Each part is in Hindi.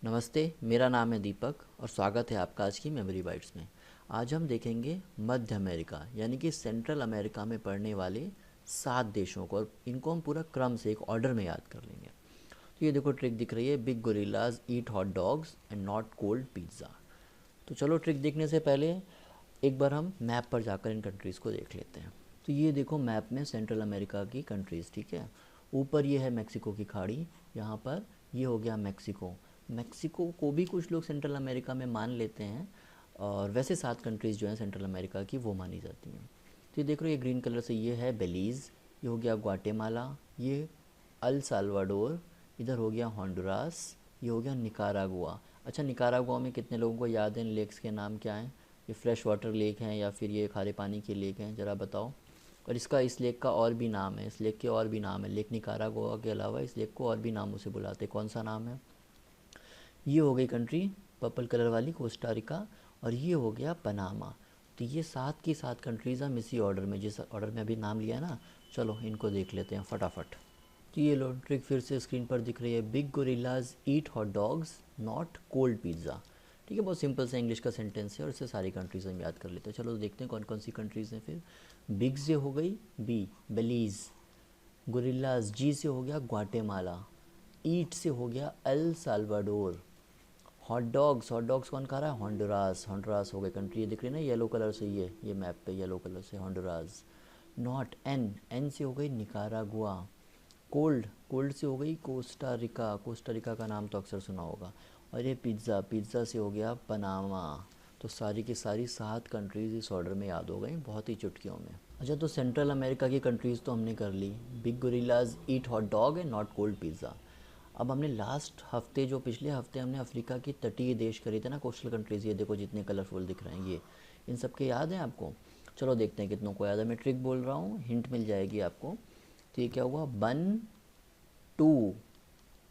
नमस्ते, मेरा नाम है दीपक और स्वागत है आपका आज की मेमोरी बाइट्स में। आज हम देखेंगे मध्य अमेरिका यानी कि सेंट्रल अमेरिका में पड़ने वाले 7 देशों को, और इनको हम पूरा क्रम से एक ऑर्डर में याद कर लेंगे। तो ये देखो ट्रिक दिख रही है, big gorillas eat hot dogs and not cold pizza. तो चलो ट्रिक देखने से पहले एक बार हम मैप पर जाकर इन कंट्रीज़ को देख लेते हैं। तो ये देखो मैप में सेंट्रल अमेरिका की कंट्रीज़, ठीक है। ऊपर ये है मैक्सिको की खाड़ी, यहाँ पर ये हो गया मैक्सिको। मैक्सिको को भी कुछ लोग सेंट्रल अमेरिका में मान लेते हैं, और वैसे 7 कंट्रीज़ जो हैं सेंट्रल अमेरिका की वो मानी जाती हैं। तो ये देख रहे हो, ये ग्रीन कलर से ये है बेलीज़, ये हो गया ग्वाटेमाला, ये अल साल्वाडोर, इधर हो गया होंडुरास, ये हो गया निकारागुआ। अच्छा, निकारागुआ में कितने लोगों को याद है इन लेक्स के नाम क्या हैं? ये फ्रेश वाटर लेक हैं या फिर ये खारे पानी के लेक हैं, ज़रा बताओ। और इस लेक का और भी नाम है, इस लेक के और भी नाम है। लेक निकारागुआ के अलावा इस लेक को और भी नामों से बुलाते हैं, कौन सा नाम है? ये हो गई कंट्री पर्पल कलर वाली, कोस्टा रिका, और ये हो गया पनामा। तो ये 7 की 7 कंट्रीज़ हम इसी ऑर्डर में, जिस ऑर्डर में अभी नाम लिया ना, चलो इनको देख लेते हैं फटाफट। तो ये लो ट्रिक फिर से स्क्रीन पर दिख रही है, big gorillas eat hot dogs not cold pizza. ठीक है, बहुत सिंपल सा इंग्लिश का सेंटेंस है और इससे सारी कंट्रीज़ हम याद कर लेते हैं। चलो देखते हैं कौन कौन सी कंट्रीज़ हैं फिर। बिग से हो गई बी बेलीज़, गोरिल्लाज जी से हो गया ग्वाटेमाला, ईट से हो गया एल साल्वाडोर, हॉट डॉग्स कौन खा रहा है? होंडुरास, होंडुरास हो गई कंट्री, ये दिख रही है ना येलो कलर से, ये मैप पे येलो कलर से होंडुरास। नॉट एन, एन से हो गई निकारागुआ। कोल्ड, कोल्ड से हो गई कोस्टा रिका, कोस्टा रिका का नाम तो अक्सर सुना होगा। और ये पिज़्ज़ा, पिज़्ज़ा से हो गया पनामा। तो सारी की सारी 7 कंट्रीज़ इस ऑर्डर में याद हो गई बहुत ही चुटकियों में। अच्छा, तो सेंट्रल अमेरिका की कंट्रीज़ तो हमने कर ली, big gorillas eat hot dog and not cold pizza. अब हमने लास्ट हफ्ते, जो पिछले हफ्ते हमने अफ्रीका की तटीय देश करे थे ना, कोस्टल कंट्रीज़, ये देखो जितने कलरफुल दिख रहे हैं ये, इन सब के याद हैं आपको? चलो देखते हैं कितनों को याद है। मैं ट्रिक बोल रहा हूँ, हिंट मिल जाएगी आपको। तो ये क्या हुआ, बन टू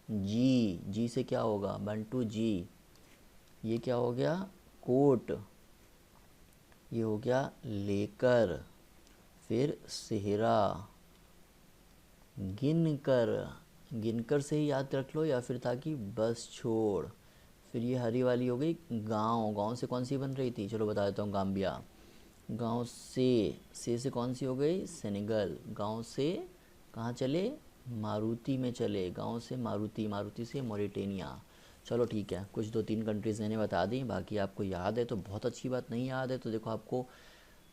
जी, जी से क्या होगा? बन टू जी। ये क्या हो गया? कोट। ये हो गया लेकर, फिर सेहरा, गिनकर, गिनकर से ही याद रख लो, या फिर ताकि बस छोड़। फिर ये हरी वाली हो गई गांव, गांव से कौन सी बन रही थी? चलो बता देता हूँ, गाम्बिया। गांव से कौन सी हो गई? सेनेगल। गांव से कहाँ चले? मारुति में चले, गांव से मारुति, मारुति से मॉरिटेनिया। चलो ठीक है, कुछ 2-3 कंट्रीज़ मैंने बता दी, बाकी आपको याद है तो बहुत अच्छी बात, नहीं याद है तो देखो आपको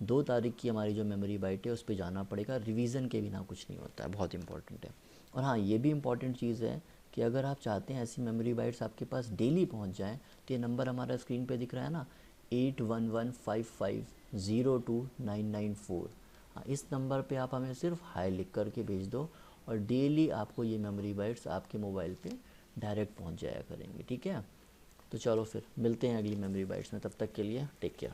2 तारीख की हमारी जो मेमोरी बाइट है उस पर जाना पड़ेगा। रिवीजन के बिना कुछ नहीं होता है, बहुत इंपॉर्टेंट है। और हाँ, ये भी इम्पॉर्टेंट चीज़ है कि अगर आप चाहते हैं ऐसी मेमोरी बाइट्स आपके पास डेली पहुंच जाएं, तो ये नंबर हमारा स्क्रीन पे दिख रहा है ना, 8115502994। हाँ, इस नंबर पे आप हमें सिर्फ हाई लिख करके भेज दो, और डेली आपको ये मेमोरी बाइट्स आपके मोबाइल पे डायरेक्ट पहुंच जाया करेंगे, ठीक है। तो चलो फिर मिलते हैं अगली मेमोरी बाइट्स में, तब तक के लिए टेक केयर।